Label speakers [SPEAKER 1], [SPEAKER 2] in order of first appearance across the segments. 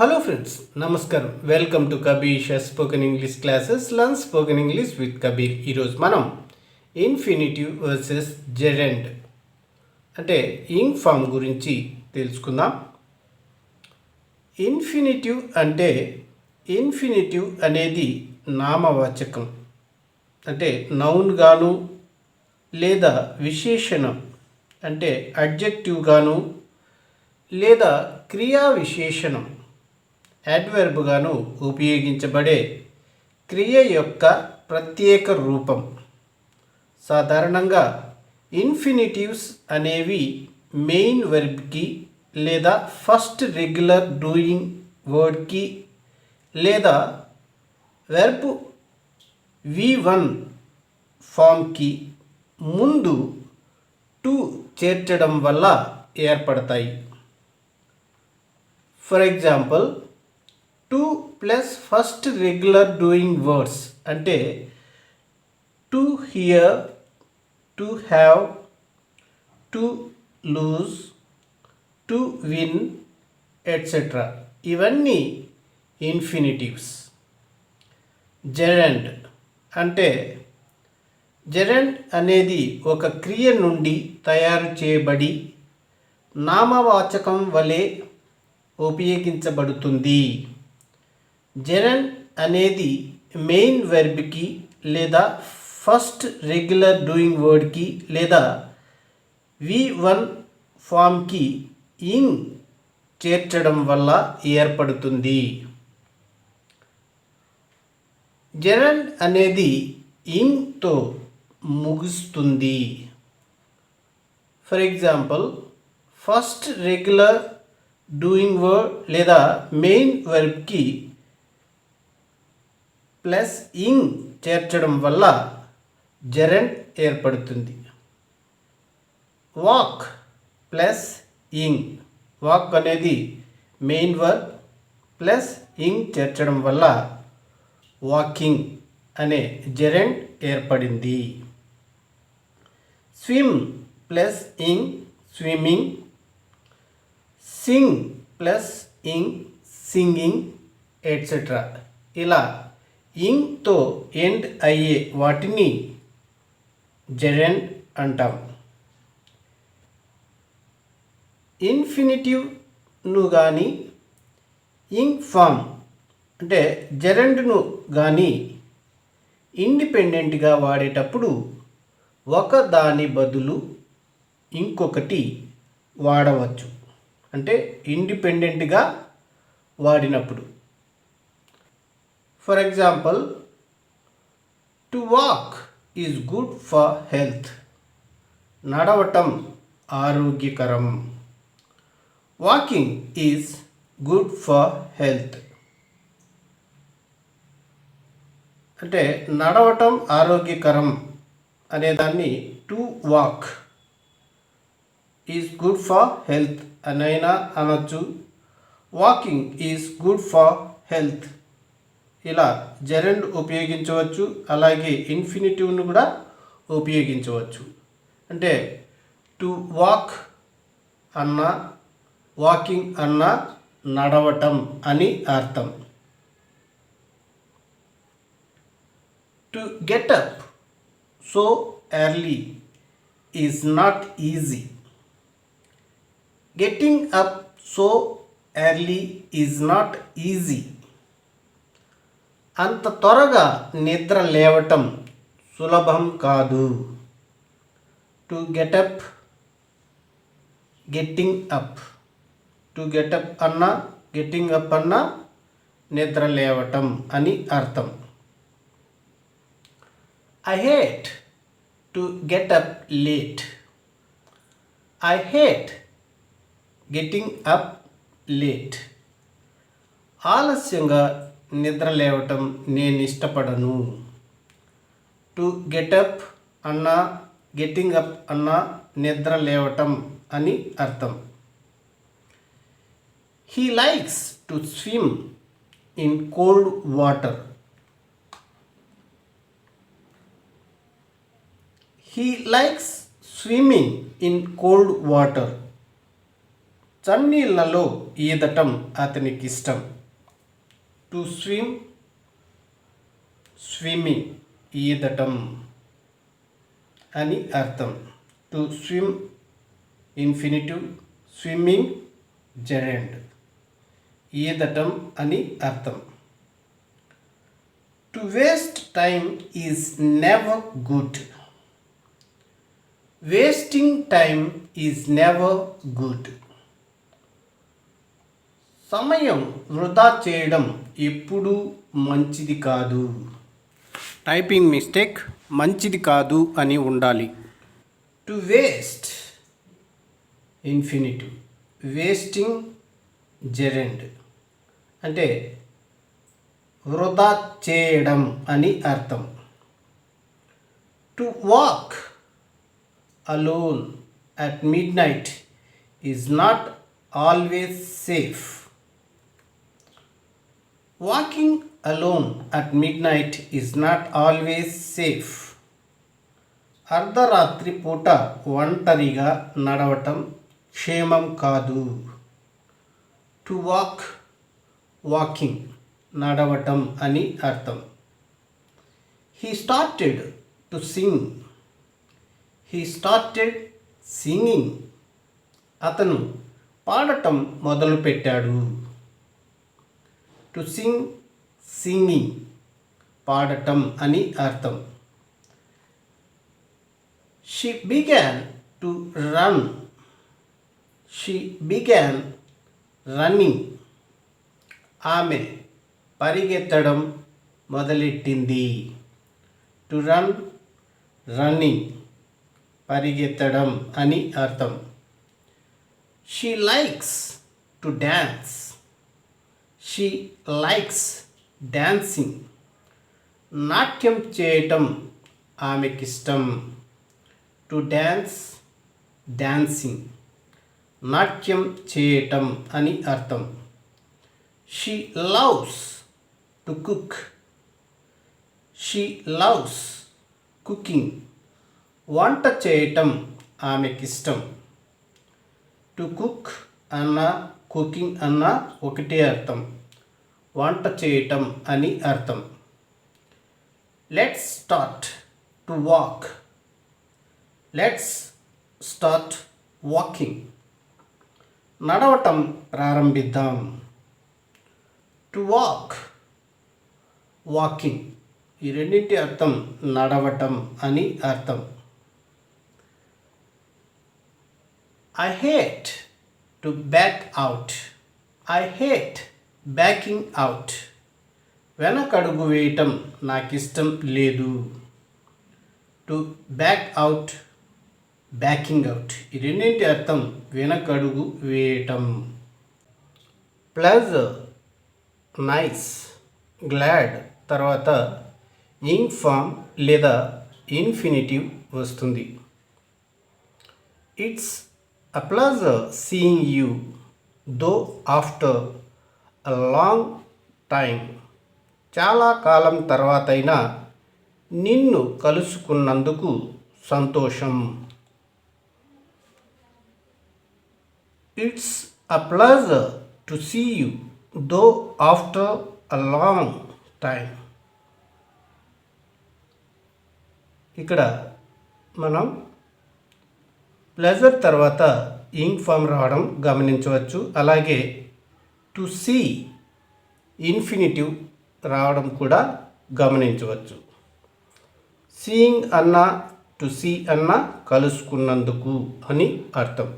[SPEAKER 1] Hello friends, Namaskaram. Welcome to Kabir Spoken English classes. Learn Spoken English with Kabir. ఈరోజు మనం infinitive versus జెరెండ్ అంటే ing form గురించి తెలుసుకుందాం. Infinitive అనేది నామవాచకం అంటే నౌన్ గాను లేదా విశేషణం అంటే అడ్జెక్టివ్ గాను లేదా క్రియా విశేషణం యాడ్వర్బ్ గాను ఉపయోగించబడే క్రియ యొక్క ప్రత్యేక రూపం. సాధారణంగా ఇన్ఫినిటివ్స్ అనేవి మెయిన్ వెర్బ్కి లేదా ఫస్ట్ రెగ్యులర్ డూయింగ్ వర్డ్కి లేదా వెర్బ్ V1 ఫామ్కి ముందు టు చేర్చడం వల్ల ఏర్పడతాయి. For example, to plus first regular doing words అంటే to hear, to have, to lose, to win etcetera ఇవన్నీ ఇన్ఫినిటివ్స్. జెరెండ్ అంటే జెరెండ్ అనేది ఒక క్రియ నుండి తయారు చేయబడి నామవాచకం వలె ఉపయోగించబడుతుంది. జెరెండ్ అనేది మెయిన్ వెర్బ్కి లేదా ఫస్ట్ రెగ్యులర్ డూయింగ్ వర్డ్కి లేదా V1 ఫామ్కి ఇంగ్ చేర్చడం వల్ల ఏర్పడుతుంది. జెరెండ్ అనేది ఇంగ్తో ముగుస్తుంది. For example, first regular doing word లేదా మెయిన్ వెర్బ్కి ప్లస్ ఇంగ్ చేర్చడం వల్ల జెరెండ్ ఏర్పడుతుంది. వాక్ ప్లస్ ఇంగ్, వాక్ అనేది మెయిన్ వర్బ్ ప్లస్ ఇంగ్ చేర్చడం వల్ల వాకింగ్ అనే జెరెండ్ ఏర్పడింది. Swim plus ing swimming, Singh plus ing singing etcetera ఇలా ఇంగ్తో ఎండ్ అయ్యే వాటిని జెరెండ్ అంటాం. ఇన్ఫినిటివ్ను కానీ ఇంగ్ ఫామ్ అంటే జెరెండ్ను కానీ ఇండిపెండెంట్గా వాడేటప్పుడు ఒక దాని బదులు ఇంకొకటి వాడవచ్చు. అంటే ఇండిపెండెంట్గా వాడినప్పుడు. For example, to walk is good for health, నడవటం ఆరోగ్యకరం. Walking is good for health అంటే నడవటం ఆరోగ్యకరం అనేదాన్ని to walk is good for health అనైనా అనొచ్చు. Walking is good for health ఇలా జెరెండ్ ఉపయోగించవచ్చు. అలాగే ఇన్ఫినిటివ్ను కూడా ఉపయోగించవచ్చు. అంటే టు వాక్ అన్న వాకింగ్ అన్న నడవటం అని అర్థం. To get up so early is not easy. Getting up so early is not easy. అంత త్వరగా నిద్ర లేవటం సులభం కాదు. To get up, getting up. To get up అన్నా గెట్టింగ్ అప్ అన్నా నిద్ర లేవటం అని అర్థం. I hate to get up late. I hate getting up late. ఆలస్యంగా నిద్ర లేవటం నేను ఇష్టపడను. టు గెటప్ అన్నా గెట్టింగ్ అప్ అన్నా నిద్ర లేవటం అని అర్థం. He likes to swim in cold water. He likes swimming in cold water. చన్నీళ్లలో ఈదటం అతనికి ఇష్టం. టు స్విమ్ స్విమ్మింగ్ ఈదటం అని అర్థం. To swim infinitive, swimming gerund ఈదటం అని అర్థం. To waste time is never good. Wasting time is never good. సమయం వృధా చేయడం ఎప్పుడూ మంచిది కాదు. టైపింగ్ మిస్టేక్, మంచిది కాదు అని ఉండాలి. టు వేస్ట్ ఇన్ఫినిటివ్, వేస్టింగ్ జెరెండ్ అంటే వృధా చేయడం అని అర్థం. To walk alone at midnight is not always safe. Walking alone at midnight is not always safe. అర్ధరాత్రి పూట ఒంటరిగా నడవటం క్షేమం కాదు. టు వాక్ వాకింగ్ నడవటం అని అర్థం. He started to sing. He started singing. అతను పాడటం మొదలుపెట్టాడు. టు సింగ్ సింగింగ్ పాడటం అని అర్థం. She began to run. She began running. ఆమె పరిగెత్తడం మొదలెట్టింది. టు రన్ రన్నింగ్ పరిగెత్తడం అని అర్థం. She likes to dance. She likes dancing నాట్యం చేయటం ఆమెకిష్టం. టు డ్యాన్స్ డాన్సింగ్ నాట్యం చేయటం అని అర్థం. She loves to cook. She loves cooking వంట చేయటం ఆమెకిష్టం. టు కుక్ అన్న కుకింగ్ అన్న ఒకటే అర్థం, వంట చేయటం అని అర్థం. Let's start to walk. Let's start walking నడవటం ప్రారంభిద్దాం. టు వాక్ వాకింగ్ ఈ రెండింటి అర్థం నడవటం అని అర్థం. I hate to back out. I hate backing out. వెనకడుగు వేయటం నాకు ఇష్టం లేదు. To back out backing out ఈ రెండింటి అర్థం వెనకడుగు వేయటం. ప్లెజర్ నైస్ గ్లాడ్ తర్వాత ఇంగ్ ఫామ్ లేదా ఇన్ఫినిటివ్ వస్తుంది. It's a pleasure seeing you, though after a long time. చాలా కాలం తర్వాతైనా నిన్ను కలుసుకున్నందుకు సంతోషం. It's a pleasure to see you, though after a long time. ఇక్కడ మనం ప్లెజర్ తర్వాత ఇంగ్ ఫామ్ రావడం గమనించవచ్చు. అలాగే టు సీ ఇన్ఫినిటివ్ రావడం కూడా గమనించవచ్చు. సీయింగ్ అన్న టు సీ అన్న కలుసుకున్నందుకు అని అర్థం.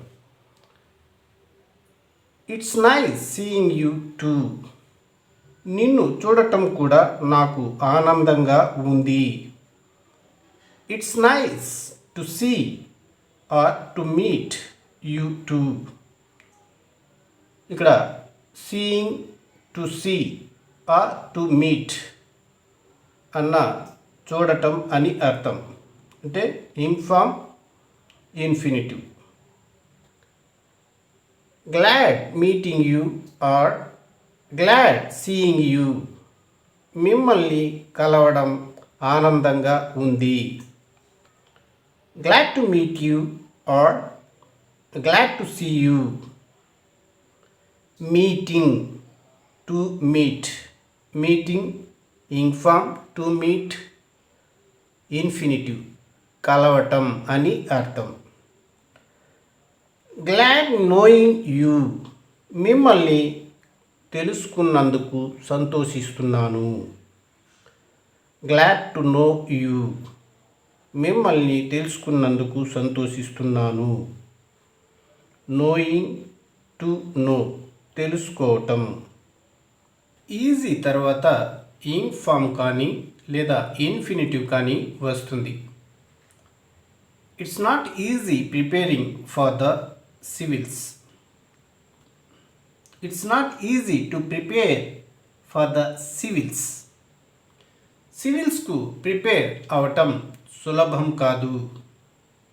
[SPEAKER 1] It's nice seeing you too. నిన్ను చూడటం కూడా నాకు ఆనందంగా ఉంది. It's nice to see or to meet you too. ఇక్కడ seeing to see or to meet అన్న చూడటం అని అర్థం. అంటే ing form infinitive. Glad meeting you or glad seeing you. మిమ్మల్ని కలవడం ఆనందంగా ఉంది. Glad to meet you or glad to see you. Meeting, to meet. Meeting ing form, to meet infinitive, కలవటం అని అర్థం. గ్లాడ్ నోయింగ్ యూ, మిమ్మల్ని తెలుసుకున్నందుకు సంతోషిస్తున్నాను. గ్లాడ్ టు నో యూ, మిమ్మల్ని తెలుసుకున్నందుకు సంతోషిస్తున్నాను. నోయింగ్, టు నో, తెలుసుకోవటం. ఈజీ తర్వాత ఇంగ్ ఫామ్ కానీ లేదా ఇన్ఫినిటివ్ కానీ వస్తుంది. It's not easy preparing for the civils. It's not easy to prepare for the civils. సివిల్స్కు ప్రిపేర్ అవటం సులభం కాదు.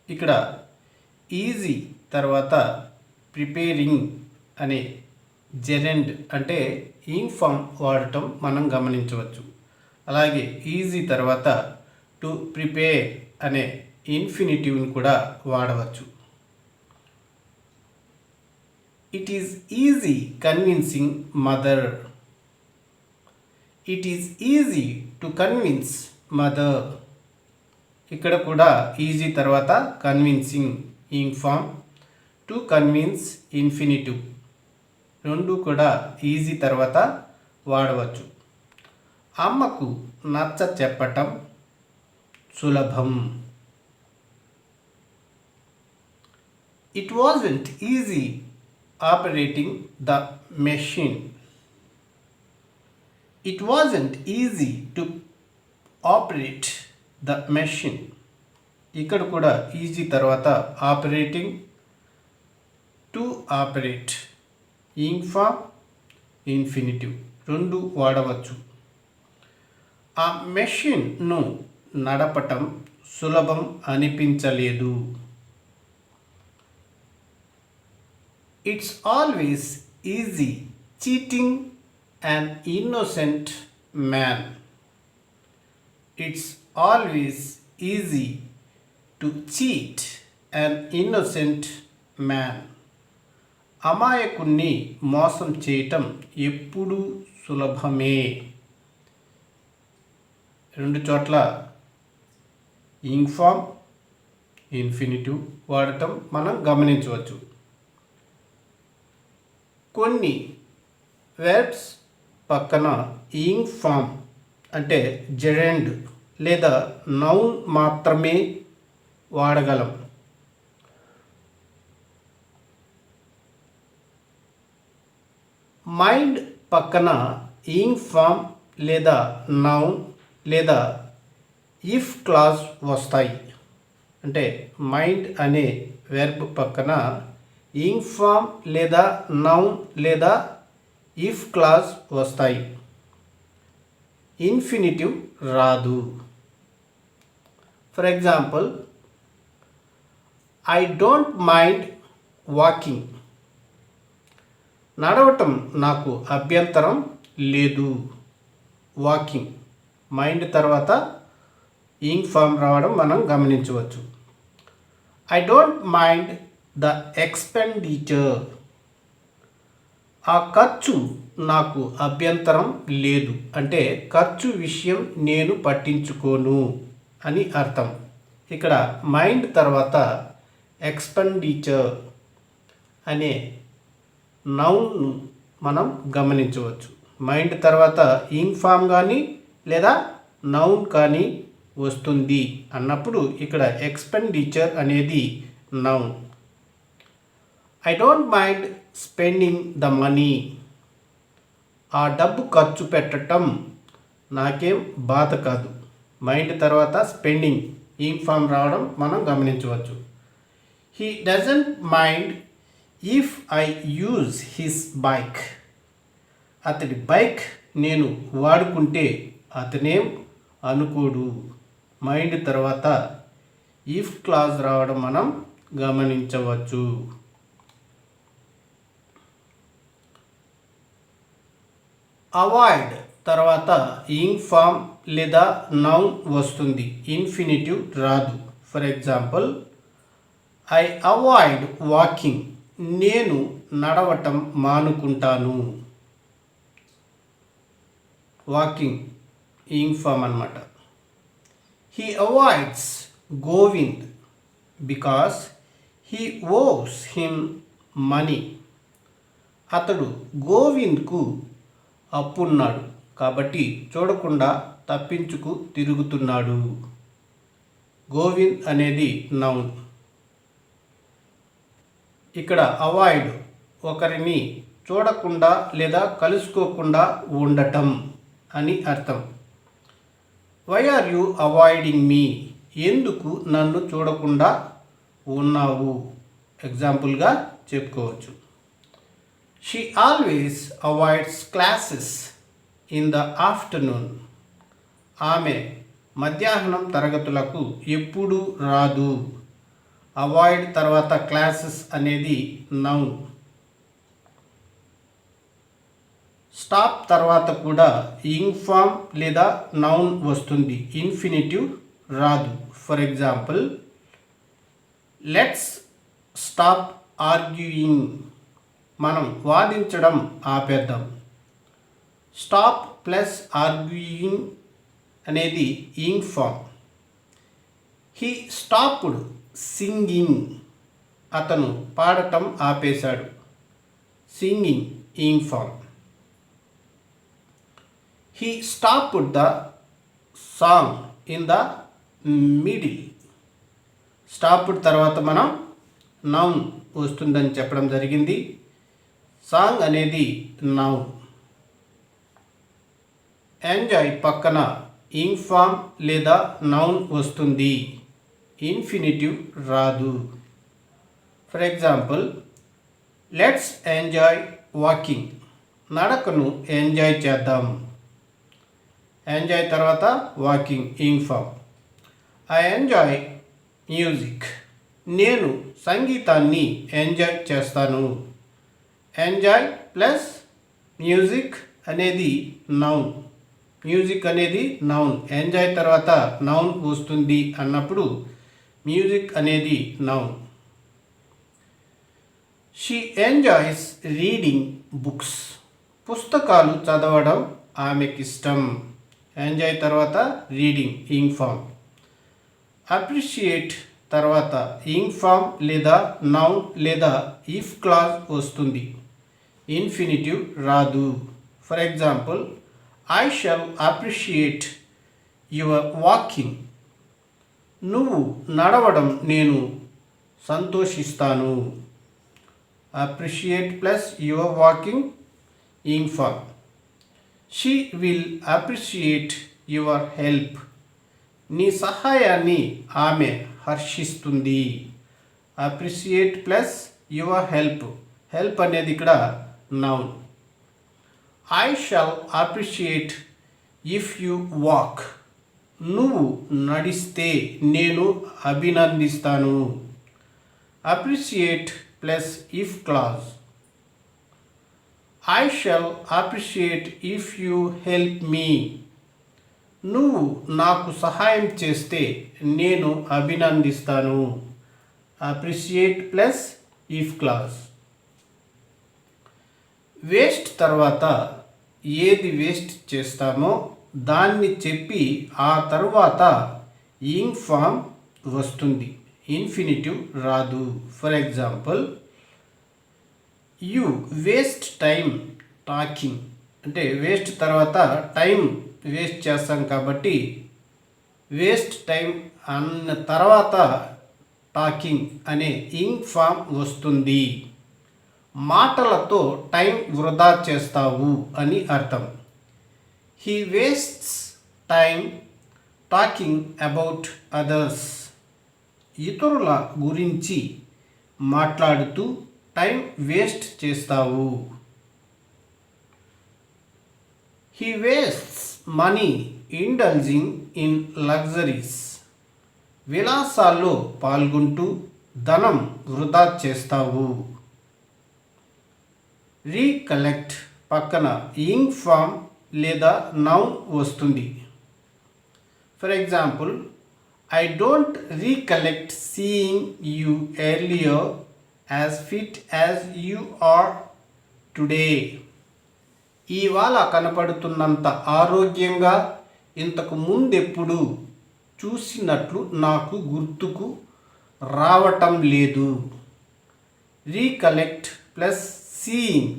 [SPEAKER 1] ఇక్కడ ఈజీ తర్వాత ప్రిపేరింగ్ అనే జెరెండ్ అంటే ఇంగ్ ఫామ్ వాడటం మనం గమనించవచ్చు. అలాగే ఈజీ తర్వాత టు ప్రిపేర్ అనే ఇన్ఫినిటివ్ని కూడా వాడవచ్చు. It is easy convincing mother. It is easy to convince mother. ఇక్కడ కూడా ఈజీ తర్వాత convincing ing form, to convince infinitive, రెండు కూడా ఈజీ తర్వాత వాడవచ్చు. అమ్మకు నచ్చ చెప్పటం సులభం. It wasn't easy operating the machine. It wasn't easy to operate the machine. ఇక్కడ కూడా ఈజీ తర్వాత operating, to operate, ing form, infinitive రెండు వాడవచ్చు. ఆ మెషిన్ను నడపటం సులభం అనిపించలేదు. It's always easy cheating an innocent man. It's always easy to cheat an innocent man. అమాయకుణ్ణి మోసం చేయటం ఎప్పుడూ సులభమే. రెండు చోట్ల ఇంగ్ ఫామ్, ఇన్ఫినిటివ్ వాడటం మనం గమనించవచ్చు. కొన్ని వెర్బ్స్ పక్కన ఇంగ్ ఫామ్ అంటే జెరెండ్ లేదా నౌన్ మాత్రమే వాడగలం. మైండ్ పక్కన ఇంగ్ ఫామ్ లేదా నౌన్ లేదా ఇఫ్ క్లాజ్ వస్తాయి. అంటే మైండ్ అనే వెర్బ్ పక్కన ఇంగ్ ఫామ్ లేదా నౌన్ లేదా ఇఫ్ క్లాజ్ వస్తాయి. ఇన్ఫినిటివ్ రాదు. For example, I don't mind walking. నడవటం నాకు అభ్యంతరం లేదు. వాకింగ్ మైండ్ తర్వాత ఇంగ్ ఫామ్ రావడం మనం గమనించవచ్చు. I don't mind the expenditure. ఆ ఖర్చు నాకు అభ్యంతరం లేదు. అంటే ఖర్చు విషయం నేను పట్టించుకోను అని అర్థం. ఇక్కడ మైండ్ తర్వాత ఎక్స్పెండిచర్ అనే నౌన్ మనం గమనించవచ్చు. మైండ్ తర్వాత ఇంగ్ ఫామ్ కానీ లేదా నౌన్ కానీ వస్తుంది అన్నప్పుడు ఇక్కడ ఎక్స్పెండిచర్ అనేది noun. I don't mind spending the money. ఆ డబ్బు ఖర్చు పెట్టడం నాకేం బాధ కాదు. మైండ్ తర్వాత స్పెండింగ్ ఇంగ్ ఫామ్ రావడం మనం గమనించవచ్చు. He doesn't mind if I use his bike. అతడి బైక్ నేను వాడుకుంటే అతనేం అనుకోడు. మైండ్ తర్వాత ఇఫ్ క్లాజ్ రావడం మనం గమనించవచ్చు. అవాయిడ్ తర్వాత ఇంగ్ ఫామ్ లేదా నౌన్ వస్తుంది. ఇన్ఫినిటివ్ రాదు. For example, I avoid walking. నేను నడవటం మానుకుంటాను. వాకింగ్ ఇంగ్ ఫామ్ అన్నమాట. He avoids Govind because he owes him money. అతడు గోవింద్కు అప్పున్నాడు కాబట్టి చూడకుండా తప్పించుకు తిరుగుతున్నాడు. గోవింద్ అనేది నౌన్. ఇక్కడ అవాయిడ్ ఒకరిని చూడకుండా లేదా కలుసుకోకుండా ఉండటం అని అర్థం. వై ఆర్ యు అవాయిడింగ్ మీ? ఎందుకు నన్ను చూడకుండా ఉన్నావు? ఎగ్జాంపుల్గా చెప్పుకోవచ్చు. She always avoids classes in the afternoon. ఆమె మధ్యాహ్నం తరగతులకు ఎప్పుడూ రాదు. అవాయిడ్ తర్వాత క్లాసెస్ అనేది నౌన్. స్టాప్ తర్వాత కూడా ఇంగ్ ఫామ్ లేదా నౌన్ వస్తుంది, ఇన్ఫినిటివ్ రాదు. For example, let's stop arguing. మనం వాదించడం ఆపేద్దాం. స్టాప్ ప్లస్ ఆర్గ్యూయింగ్ అనేది ing form. He stopped singing. అతను పాడటం ఆపేశాడు. Singing ing form. He stopped the song in the middle. Stopped తర్వాత మనం నౌన్ వస్తుందని చెప్పడం జరిగింది. సాంగ్ అనేది నౌన్. ఎంజాయ్ పక్కన ఇంగ్ ఫామ్ లేదా నౌన్ వస్తుంది, ఇన్ఫినిటివ్ రాదు. For example, let's enjoy walking. నడకను ఎంజాయ్ చేద్దాం. ఎంజాయ్ తర్వాత walking ing form. I enjoy music. నేను సంగీతాన్ని ఎంజాయ్ చేస్తాను. ఎంజాయ్ ప్లస్ మ్యూజిక్ అనేది నౌన్. మ్యూజిక్ అనేది నౌన్. ఎంజాయ్ తర్వాత నౌన్ వస్తుంది అన్నప్పుడు మ్యూజిక్ అనేది noun. She enjoys reading books. పుస్తకాలు చదవడం ఆమెకిష్టం. ఎంజాయ్ తర్వాత రీడింగ్ ఇంగ్ ఫామ్. అప్రిషియేట్ తర్వాత ఇంగ్ ఫామ్ లేదా నౌన్ లేదా ఇఫ్ క్లాజ్ వస్తుంది, ఇన్ఫినిటివ్ రాదు. For example, I shall appreciate your walking. నువ్వు నడవడం నేను సంతోషిస్తాను. Appreciate plus your walking ing form. She will appreciate your help. నీ సహాయాన్ని ఆమె హర్షిస్తుంది. Appreciate plus your help. Help అనేది ఇక్కడ noun. I shall appreciate if you walk. నువ్వు నడిస్తే నేను అభినందిస్తాను. Appreciate plus if clause. I shall appreciate if you help me. నువ్వు నాకు సహాయం చేస్తే నేను అభినందిస్తాను. Appreciate plus if clause. Waste తర్వాత ఏది వేస్ట్ చేస్తామో దాన్ని చెప్పి ఆ తరువాత ఇంగ్ ఫామ్ వస్తుంది, ఇన్ఫినిటివ్ రాదు. For example, you waste time talking. అంటే వేస్ట్ తర్వాత టైం వేస్ట్ చేస్తాం కాబట్టి వేస్ట్ టైం అన్న తర్వాత టాకింగ్ అనే ఇంగ్ ఫామ్ వస్తుంది. మాటలతో టైం వృధా చేస్తావు అని అర్థం. He wastes time talking about others. ఇతరుల గురించి మాట్లాడుతూ టైం వేస్ట్ చేస్తావు. He wastes money indulging in luxuries. విలాసాల్లో పాల్గొంటూ ధనం వృధా చేస్తావు. రీకలెక్ట్ పక్కన ఇంగ్ ఫామ్ లేదా నౌన్ వస్తుంది. For example, I don't recollect seeing you earlier as fit as you are today. ఇవాళ కనపడుతున్నంత ఆరోగ్యంగా ఇంతకు ముందెప్పుడు చూసినట్లు నాకు గుర్తుకు రావటం లేదు. రీకలెక్ట్ ప్లస్ సీయింగ్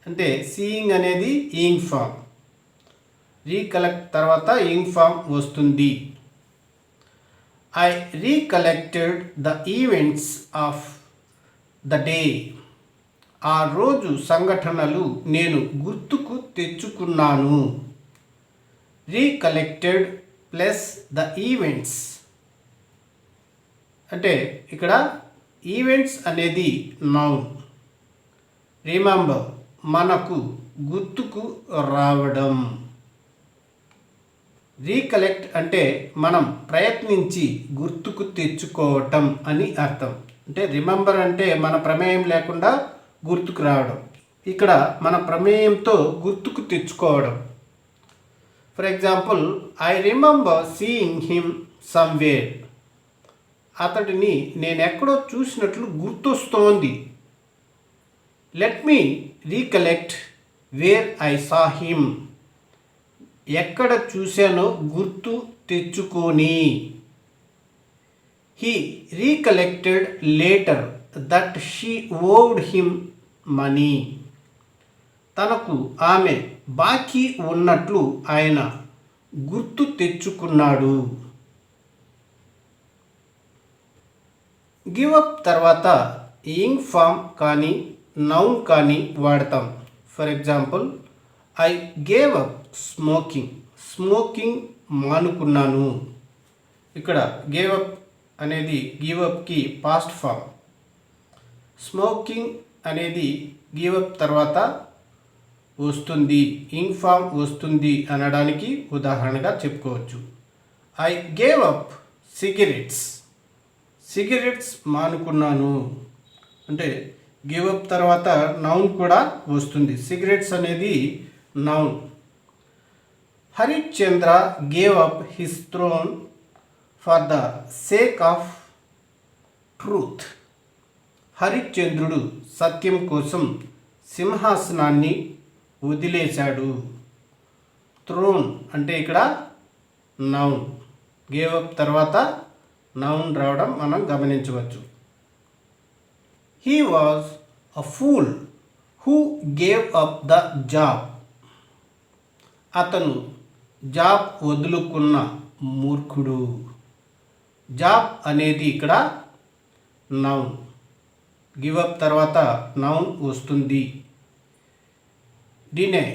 [SPEAKER 1] అంటే సీయింగ్ అనేది ఇంగ్ ఫామ్, రీకలెక్ట్ తర్వాత ఇంగ్ ఫామ్ వస్తుంది. I recollected the events of the day. ఆ రోజు సంఘటనలు నేను గుర్తుకు తెచ్చుకున్నాను. రీకలెక్టెడ్ ప్లస్ ద ఈవెంట్స్ అంటే ఇక్కడ ఈవెంట్స్ అనేది నౌన్. రిమెంబర్ మనకు గుర్తుకు రావడం. రీకలెక్ట్ అంటే మనం ప్రయత్నించి గుర్తుకు తెచ్చుకోవటం అని అర్థం. అంటే రిమెంబర్ అంటే మన ప్రమేయం లేకుండా గుర్తుకు రావడం, ఇక్కడ మన ప్రమేయంతో గుర్తుకు తెచ్చుకోవడం. For example, I remember seeing him somewhere. అతడిని నేను ఎక్కడో చూసినట్లు గుర్తొస్తోంది. Let me recollect where I saw him. ఎక్కడ చూశానో గుర్తు తెచ్చుకొని. He recollected later that she owed him money. తనకు ఆమె బాకీ ఉన్నట్లు ఆయన గుర్తు తెచ్చుకున్నాడు. గివ్ అప్ తర్వాత ఇంగ్ ఫామ్ కానీ నౌన్ కానీ వాడతాం. For example, I gave up smoking. Smoking మానుకున్నాను. ఇక్కడ గేవ్ అప్ అనేది గివ్ అప్కి పాస్ట్ ఫామ్. స్మోకింగ్ అనేది గివ్ అప్ తర్వాత వస్తుంది, ఇంగ్ ఫామ్ వస్తుంది అనడానికి ఉదాహరణగా చెప్పుకోవచ్చు. I gave up cigarettes. Cigarettes మానుకున్నాను అంటే గివ్ అప్ తర్వాత నౌన్ కూడా వస్తుంది. సిగరెట్స్ అనేది noun. Harishchandra gave up his throne for the sake of truth. హరిశ్చంద్రుడు సత్యం కోసం సింహాసనాన్ని వదిలేశాడు. థ్రోన్ అంటే ఇక్కడ నౌన్. గేవ్ అప్ తర్వాత నౌన్ రావడం మనం గమనించవచ్చు. He was a fool who gave up the job. అతను జాబ్ వదులుకున్న మూర్ఖుడు. జాబ్ అనేది ఇక్కడ నౌన్. గివ్ అప్ తర్వాత నౌన్ వస్తుంది. డినే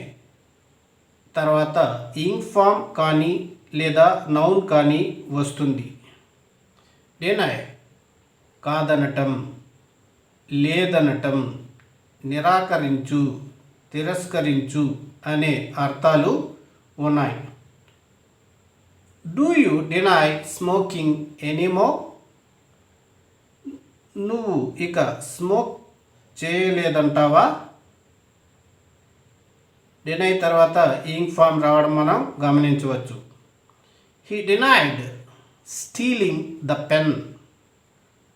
[SPEAKER 1] తర్వాత ఇంగ్ ఫామ్ కానీ లేదా నౌన్ కానీ వస్తుంది. డినై కాదనటం, లేదనటం, నిరాకరించు, తిరస్కరించు అనే అర్థాలు ఉన్నాయి. Do you deny smoking anymore. నువ్వు ఇక స్మోక్ చేయలేదంటావా. డినై తర్వాత ఇంగ్ ఫామ్ రావడం మనం గమనించవచ్చు. He denied stealing the pen.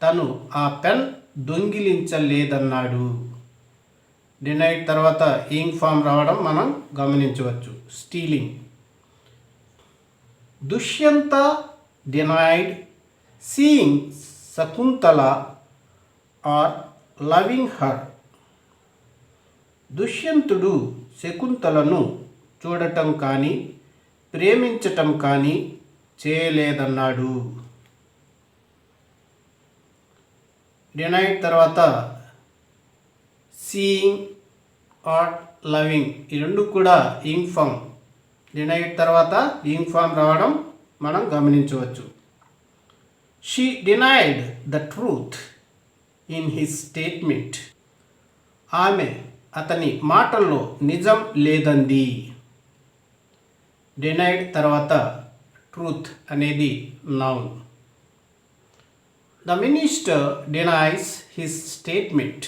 [SPEAKER 1] తను ఆ పెన్ దొంగిలించలేదన్నాడు. డినైడ్ తర్వాత ఇంగ్ ఫామ్ రావడం మనం గమనించవచ్చు. Stealing. Dushyanta denied seeing Shakuntala or loving her. దుష్యంతుడు శకుంతలను చూడటం కానీ ప్రేమించటం కానీ చేయలేదన్నాడు. డినైడ్ తర్వాత సీయింగ్ ఆర్ లవింగ్ ఈ రెండు కూడా ఇంగ్ ఫామ్. డినైడ్ తర్వాత ఇంగ్ ఫామ్ రావడం మనం గమనించవచ్చు. She denied the truth in his statement. ఆమె అతని మాటల్లో నిజం లేదంది. డినైడ్ తర్వాత ట్రూత్ అనేది noun. The minister denies his statement.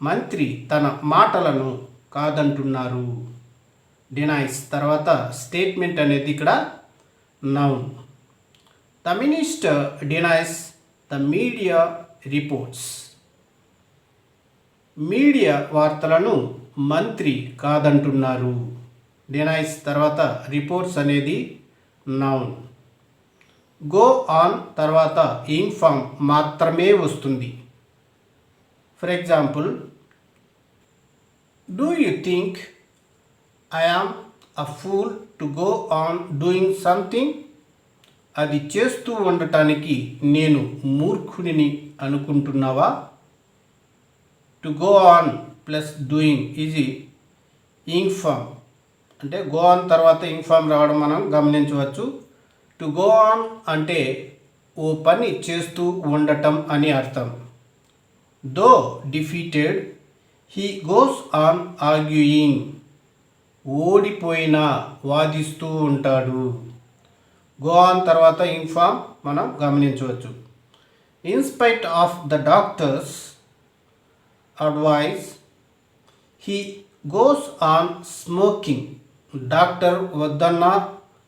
[SPEAKER 1] మంత్రి తన మాటలను కాదంటున్నారు. డినైస్ తర్వాత స్టేట్మెంట్ అనేది ఇక్కడ noun. The minister denies the media reports. Media వార్తలను మంత్రి కాదంటున్నారు. డినైస్ తర్వాత రిపోర్ట్స్ అనేది నౌన్. గో ఆన్ తర్వాత ఇన్ఫార్మ్ మాత్రమే వస్తుంది. For example, do you think I am a fool to go on doing something? అది చేస్తూ ఉండటానికి నేను మూర్ఖుడిని అనుకుంటున్నావా? To go on plus doing is inform. అంటే గో ఆన్ తర్వాత ఇన్ఫార్మ్ రావడం మనం గమనించవచ్చు. టు గో ఆన్ అంటే ఓ పని చేస్తూ ఉండటం అని అర్థం. Though defeated he goes on arguing. ఓడిపోయినా వాదిస్తూ ఉంటాడు. గో ఆన్ తర్వాత ఇన్ఫార్మ్ మనం గమనించవచ్చు. In spite of the doctor's advice he goes on smoking. Doctor వద్దన్నా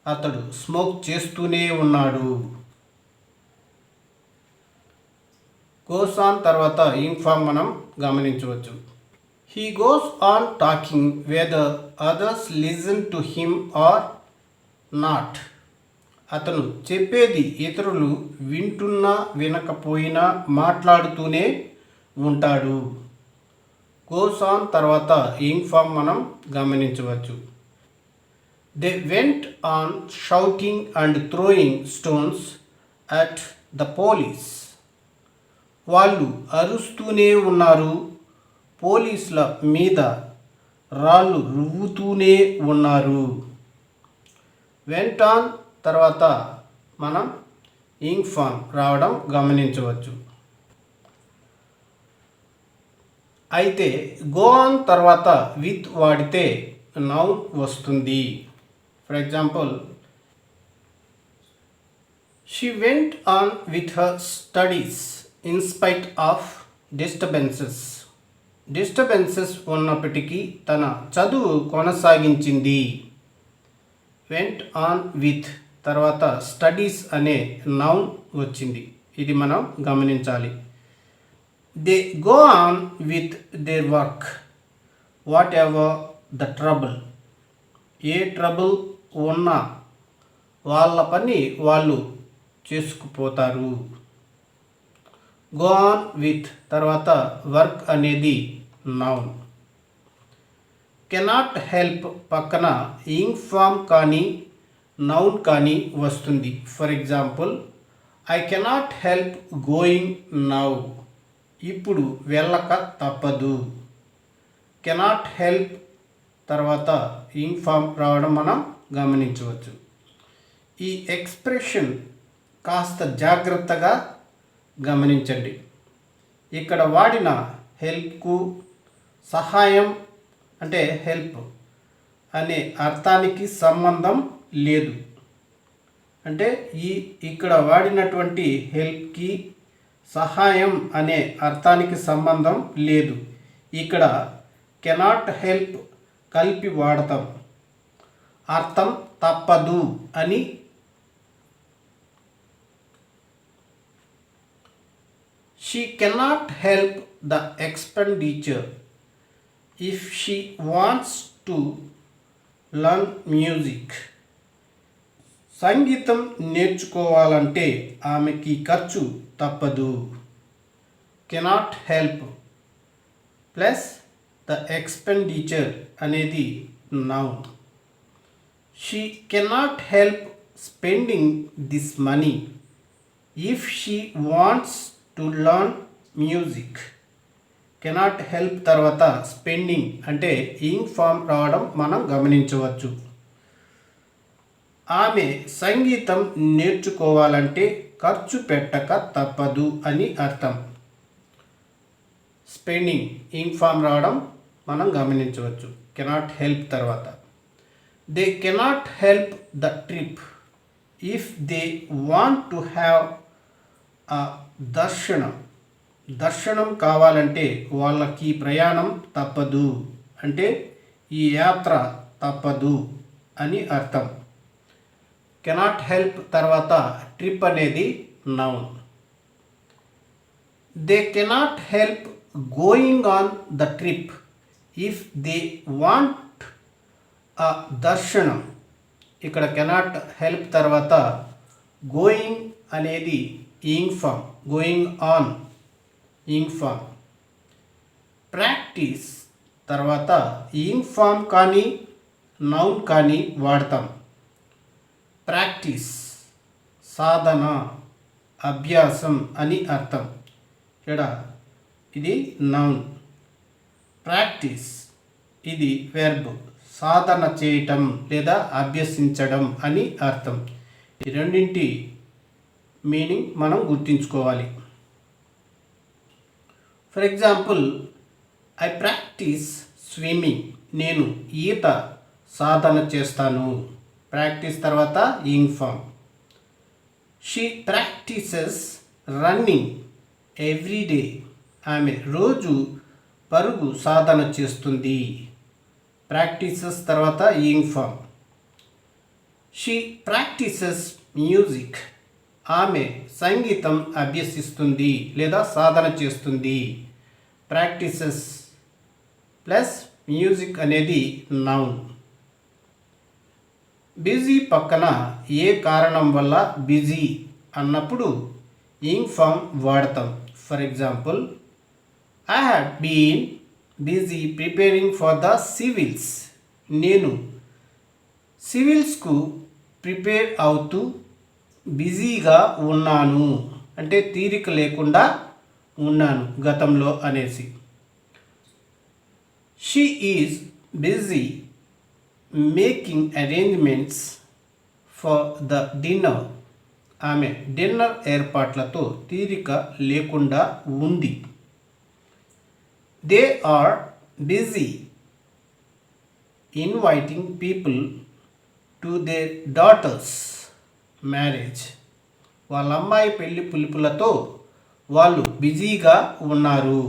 [SPEAKER 1] అతడు స్మోక్ చేస్తూనే ఉన్నాడు. గోస్ ఆన్ తర్వాత ఇన్ఫార్మ్ మనం గమనించవచ్చు. He goes on talking whether others listen to him or not. అతను చెప్పేది ఇతరులు వింటున్నా వినకపోయినా మాట్లాడుతూనే ఉంటాడు. గోస్ ఆన్ తర్వాత ఇన్ఫార్మ్ మనం గమనించవచ్చు. They went on shouting and throwing stones at the police. వాళ్ళు అరుస్తూనే ఉన్నారు, పోలీసుల మీద రాళ్ళు రువ్వుతూనే ఉన్నారు. వెంట్ ఆన్ తర్వాత మనం ఇన్ఫార్మ్ రావడం గమనించవచ్చు. అయితే గో ఆన్ తర్వాత విత్ వాడితే నౌన్ వస్తుంది. For example, she went on with her studies in spite of disturbances. Disturbances ఉన్నప్పటికీ తన చదువు కొనసాగించింది. వెంట్ ఆన్ విత్ తర్వాత స్టడీస్ అనే నౌన్ వచ్చింది. ఇది మనం గమనించాలి. They go on with their work what ever the trouble. A trouble ఉన్నా వాళ్ళ పని వాళ్ళు చేసుకుపోతారు. గో ఆన్ విత్ తర్వాత వర్క్ అనేది నౌన్. కెనాట్ హెల్ప్ పక్కన ఇన్ఫార్మ్ కానీ నౌన్ కానీ వస్తుంది. For example, I cannot help going now. ఇప్పుడు వెళ్ళక తప్పదు. కెనాట్ హెల్ప్ తర్వాత ఇన్ఫార్మ్ రావడం మనం గమనించవచ్చు. ఈ ఎక్స్ప్రెషన్ కాస్త జాగ్రత్తగా గమనించండి. ఇక్కడ వాడిన హెల్ప్కు సహాయం అంటే హెల్ప్ అనే అర్థానికి సంబంధం లేదు. అంటే ఇక్కడ వాడినటువంటి హెల్ప్కి సహాయం అనే అర్థానికి సంబంధం లేదు. ఇక్కడ కెనాట్ హెల్ప్ కలిపి వాడతాం. అర్థం తప్పదు అని. She cannot help the expenditure if she wants to learn music. సంగీతం నేర్చుకోవాలంటే ఆమెకి ఖర్చు తప్పదు. Cannot help plus the expenditure అనేది noun. She cannot help spending this money if she wants to learn music. Cannot help తర్వాత spending అంటే ing form రావడం మనం గమనించవచ్చు. ఆమె సంగీతం నేర్చుకోవాలంటే ఖర్చు పెట్టక తప్పదు అని అర్థం. స్పెండింగ్ ఇన్ఫార్మ్ రావడం మనం గమనించవచ్చు కెనాట్ హెల్ప్ తర్వాత. They cannot help the trip if they want to have a దర్శనం. దర్శనం కావాలంటే వాళ్ళకి ప్రయాణం తప్పదు అంటే ఈ యాత్ర తప్పదు అని అర్థం. కెనాట్ హెల్ప్ తర్వాత ట్రిప్ అనేది noun. They cannot help going on the trip if they want a దర్శనం. ఇక్కడ కెనాట్ హెల్ప్ తర్వాత గోయింగ్ అనేది ing form, going on ing form. Practice తర్వాత ఇంగ్ ఫామ్ కానీ నౌన్ కానీ వాడతాం. ప్రాక్టీస్ సాధన, అభ్యాసం అని అర్థం. ఇక్కడ ఇది నౌన్. ప్రాక్టీస్ ఇది వెర్బ్, సాధన చేయటం లేదా అభ్యసించడం అని అర్థం. ఈ రెండింటి మీనింగ్ మనం గుర్తుంచుకోవాలి. For example, I practice swimming. నేను ఈత సాధన చేస్తాను. ప్రాక్టీస్ తర్వాత ing form. She practises running every day. ఆమె రోజు పరుగు సాధన చేస్తుంది. ప్రాక్టీసెస్ తర్వాత ing form. She practises music. ఆమె సంగీతం అభ్యసిస్తుంది లేదా సాధన చేస్తుంది. ప్రాక్టీసెస్ ప్లస్ మ్యూజిక్ అనేది నౌన్. బిజీ పక్కన ఏ కారణం వల్ల బిజీ అన్నప్పుడు ఇంగ్ ఫామ్ వాడతాం. For example, I have been busy preparing for the civils. నేను సివిల్స్కు ప్రిపేర్ అవుతూ బిజీగా ఉన్నాను అంటే తీరిక లేకుండా ఉన్నాను గతంలో అనేసి. She is busy making arrangements for the dinner. ఆమె డిన్నర్ ఏర్పాట్లతో తీరిక లేకుండా ఉంది. They are busy inviting people to their daughter's marriage. వాళ్ళ అమ్మాయి పెళ్లి పిలుపులతో వాళ్ళు బిజీగా ఉన్నారు.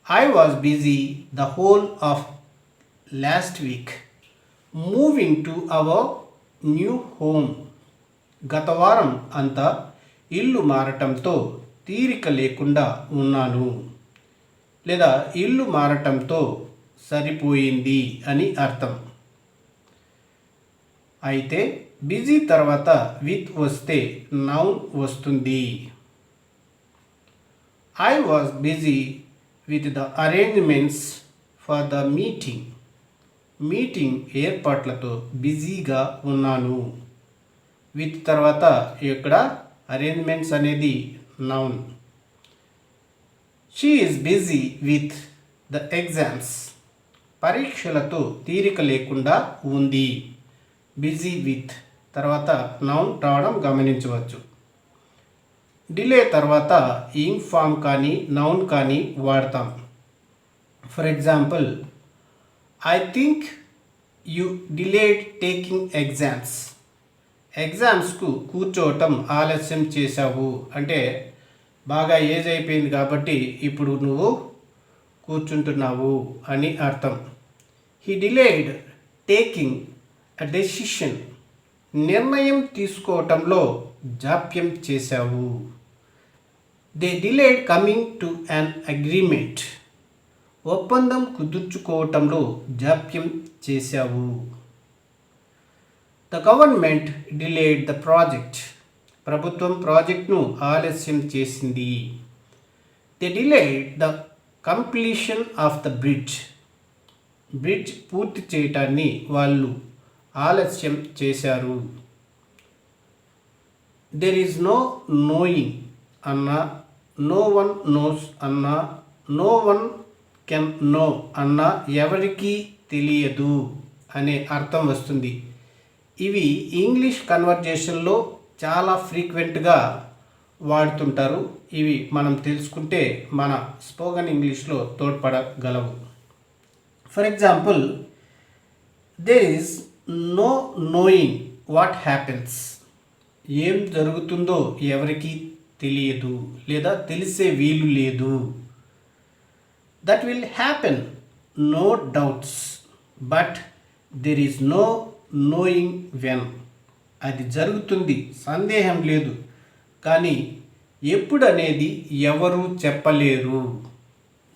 [SPEAKER 1] I was busy the whole of last week moving to our new home. గత వారం అంతా ఇల్లు మారటంతో తీరిక లేకుండా ఉన్నాను లేదా ఇల్లు మారటంతో సరిపోయింది అని అర్థం. అయితే బిజీ తర్వాత విత్ వస్తే నౌన్ వస్తుంది. I was busy with the arrangements for the meeting. Meeting ఏర్పాట్లతో బిజీగా ఉన్నాను. విత్ తర్వాత ఇక్కడ అరేంజ్మెంట్స్ అనేది noun. She is busy with the exams. పరీక్షలతో తీరిక లేకుండా ఉంది. బిజీ విత్ తర్వాత నౌన్ రావడం గమనించవచ్చు. డిలే తర్వాత ఇంగ్ ఫామ్ కానీ నౌన్ కానీ వాడతాం. For example, I think you delayed taking exams. ఎగ్జామ్స్కు కూర్చోవటం ఆలస్యం చేశావు అంటే బాగా ఏజ్ అయిపోయింది కాబట్టి ఇప్పుడు నువ్వు కూర్చుంటున్నావు అని అర్థం. He delayed taking a decision. నిర్ణయం తీసుకోవటంలో జాప్యం చేశావు. They delayed coming to an agreement. ఒప్పందం కుదుర్చుకోవటంలో జాప్యం చేశావు. The government delayed the project. ప్రభుత్వం ప్రాజెక్ట్ను ఆలస్యం చేసింది. They delayed the completion of the bridge. Bridge పూర్తి చేయటాన్ని వాళ్ళు ఆలస్యం చేశారు. దెర్ ఈజ్ నో నోయింగ్ అన్నా, నో వన్ నోస్ అన్నా, నో వన్ కెన్ నో అన్నా ఎవరికీ తెలియదు అనే అర్థం వస్తుంది. ఇవి ఇంగ్లీష్ కన్వర్జేషన్లో చాలా ఫ్రీక్వెంట్గా వాడుతుంటారు. ఇవి మనం తెలుసుకుంటే మన స్పోకెన్ ఇంగ్లీష్లో తోడ్పడగలవు. For example, there is no knowing what happens. ఏం జరుగుతుందో ఎవరికీ తెలియదు లేదా తెలిసే వీలు లేదు. That will happen, no doubts, but there is no knowing when. అది జరుగుతుంది, సందేహం లేదు, కానీ ఎప్పుడనేది ఎవరు చెప్పలేరు.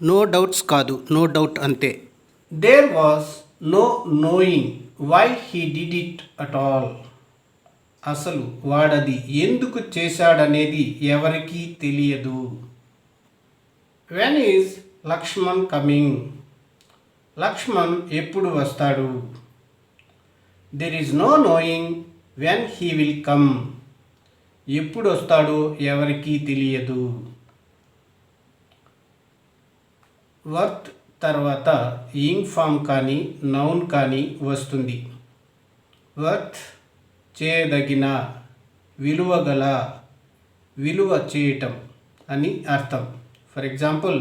[SPEAKER 1] నో డౌట్స్ కాదు, నో డౌట్ అంతే. There was no knowing why he did it at all. అసలు వాడది ఎందుకు చేశాడనేది ఎవరికీ తెలియదు. When is Lakshman coming. Lakshman ఎప్పుడు వస్తాడు. There is no knowing when he will come. ఎప్పుడు వస్తాడో ఎవరికీ తెలియదు. వర్త్ తర్వాత ఇంగ్ ఫామ్ కానీ నౌన్ కానీ వస్తుంది. వర్త్ చేయదగిన, విలువగల, విలువ చేయటం అని అర్థం. For example,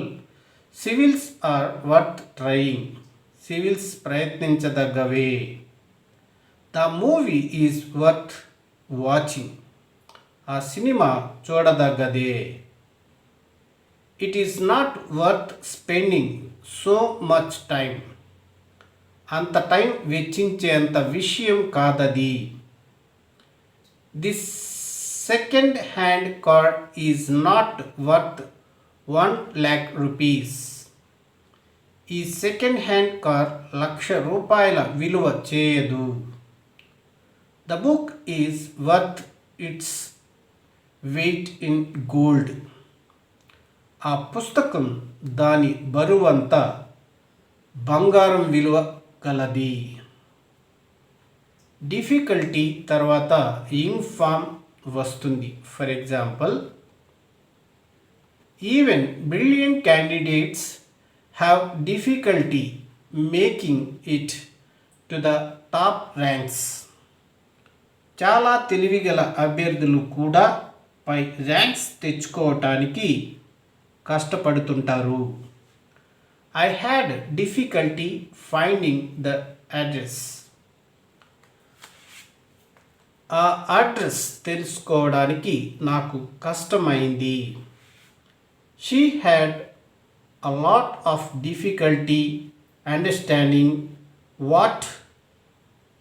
[SPEAKER 1] civils are worth trying. సివిల్స్ ప్రయత్నించదగ్గవే. The movie is worth watching. ఆ సినిమా చూడదగ్గదే. It is not worth spending so much time. అంత టైం వెచ్చించేంత విషయం కాదది. This second hand car is not worth 1,00,000 rupees. ఈ సెకండ్ హ్యాండ్ కార్ ₹1,00,000 విలువ చేయదు. The book is worth its weight in gold. ఆ పుస్తకం దాని బరువంతా బంగారం విలువ కలది. డిఫికల్టీ తర్వాత ఇంగ్ ఫామ్ వస్తుంది. For example, even brilliant candidates have difficulty making it to the top ranks. చాలా తెలివిగల అభ్యర్థులు కూడా పై ర్యాంక్స్ తెచ్చుకోవటానికి కష్టపడుతుంటారు. I had difficulty finding the address. ఆ అడ్రస్ తెలుసుకోవడానికి నాకు కష్టమైంది. She had a lot of difficulty understanding what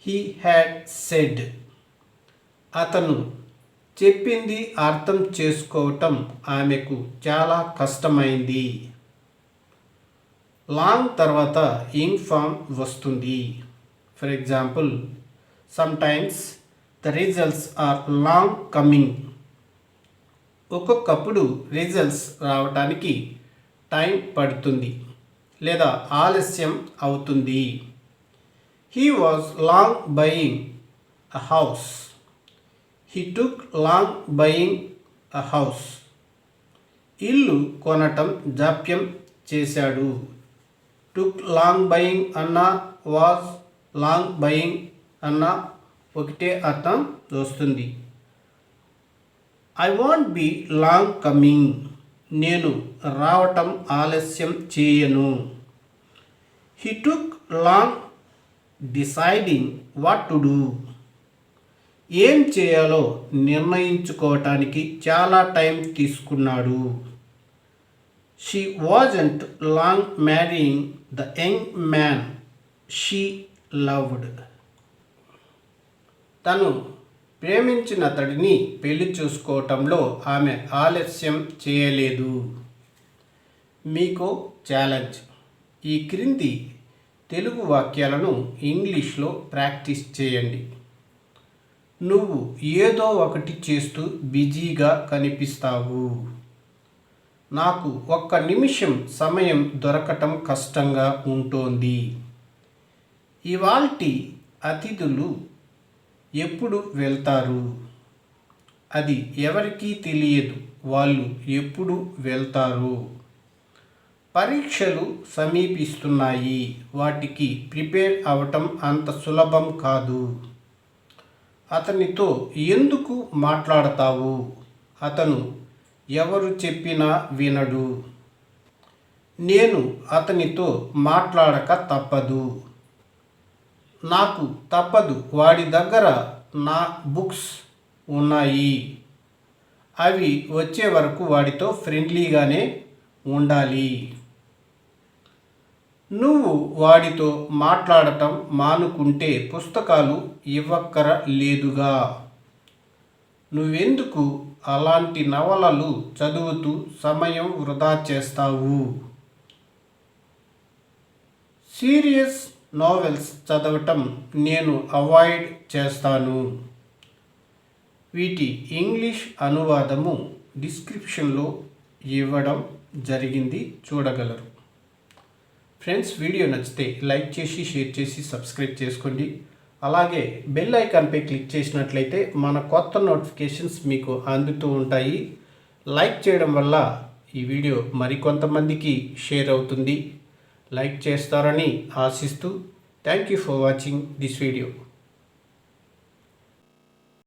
[SPEAKER 1] he had said. అతను చెప్పింది అర్థం చేసుకోవటం ఆమెకు చాలా కష్టమైంది. లాంగ్ తర్వాత ఇంగ్ ఫామ్ వస్తుంది. For example, sometimes the results are long coming. ఒక్కొక్కప్పుడు రిజల్ట్స్ రావటానికి టైం పడుతుంది లేదా ఆలస్యం అవుతుంది. He was long buying a house. He took long buying a house. ఇల్లు కొనటం జాప్యం చేశాడు. టుక్ లాంగ్ బయింగ్ అన్నా వాజ్ లాంగ్ బయింగ్ అన్నా ఒకటే అర్థం వస్తుంది. I won't be long coming. నేను రావటం ఆలస్యం చేయను. He took long deciding what to do. ఏం చేయాలో నిర్ణయించుకోవటానికి చాలా టైం తీసుకున్నాడు. She wasn't long marrying the young man she loved. తను ప్రేమించిన అతడిని పెళ్లి చూసుకోవటంలో ఆమె ఆలస్యం చేయలేదు. మీకు ఛాలెంజ్. ఈ క్రింది తెలుగు వాక్యాలను ఇంగ్లీష్లో ప్రాక్టీస్ చేయండి. నువ్వు ఏదో ఒకటి చేస్తూ బిజీగా కనిపిస్తావు. నాకు 1 నిమిషం సమయం దొరకటం కష్టంగా ఉంటోంది. ఇవాల్టి అతిథులు ఎప్పుడు వెళ్తారు? అది ఎవరికీ తెలియదు. వాళ్ళు ఎప్పుడు వెళ్తారు? పరీక్షలు సమీపిస్తున్నాయి. వాటికి ప్రిపేర్ అవటం అంత సులభం కాదు. అతనితో ఎందుకు మాట్లాడతావు? అతను ఎవరు చెప్పినా వినడు. నేను అతనితో మాట్లాడక తప్పదు. నాకు తప్పదు. వాడి దగ్గర నా బుక్స్ ఉన్నాయి. అవి వచ్చే వరకు వాడితో ఫ్రెండ్లీగానే ఉండాలి. నువ్వు వాడితో మాట్లాడటం మానుకుంటే పుస్తకాలు ఇవ్వక్కర లేదుగా. నువ్వెందుకు అలాంటి నవలలు చదువుతూ సమయం వృధా చేస్తావు. సీరియస్ నావెల్స్ చదవటం నేను అవాయిడ్ చేస్తాను. వీటి ఇంగ్లీష్ అనువాదము డిస్క్రిప్షన్లో ఇవ్వడం జరిగింది, చూడగలరు. ఫ్రెండ్స్, వీడియో నచ్చితే లైక్ చేసి షేర్ చేసి సబ్స్క్రైబ్ చేసుకోండి. అలాగే బెల్ ఐకాన్పై క్లిక్ చేసినట్లయితే మన కొత్త నోటిఫికేషన్స్ మీకు అందుతూ ఉంటాయి. లైక్ చేయడం వల్ల ఈ వీడియో మరికొంతమందికి షేర్ అవుతుంది. లైక్ చేస్తారని ఆశిస్తూ thank you for watching this video.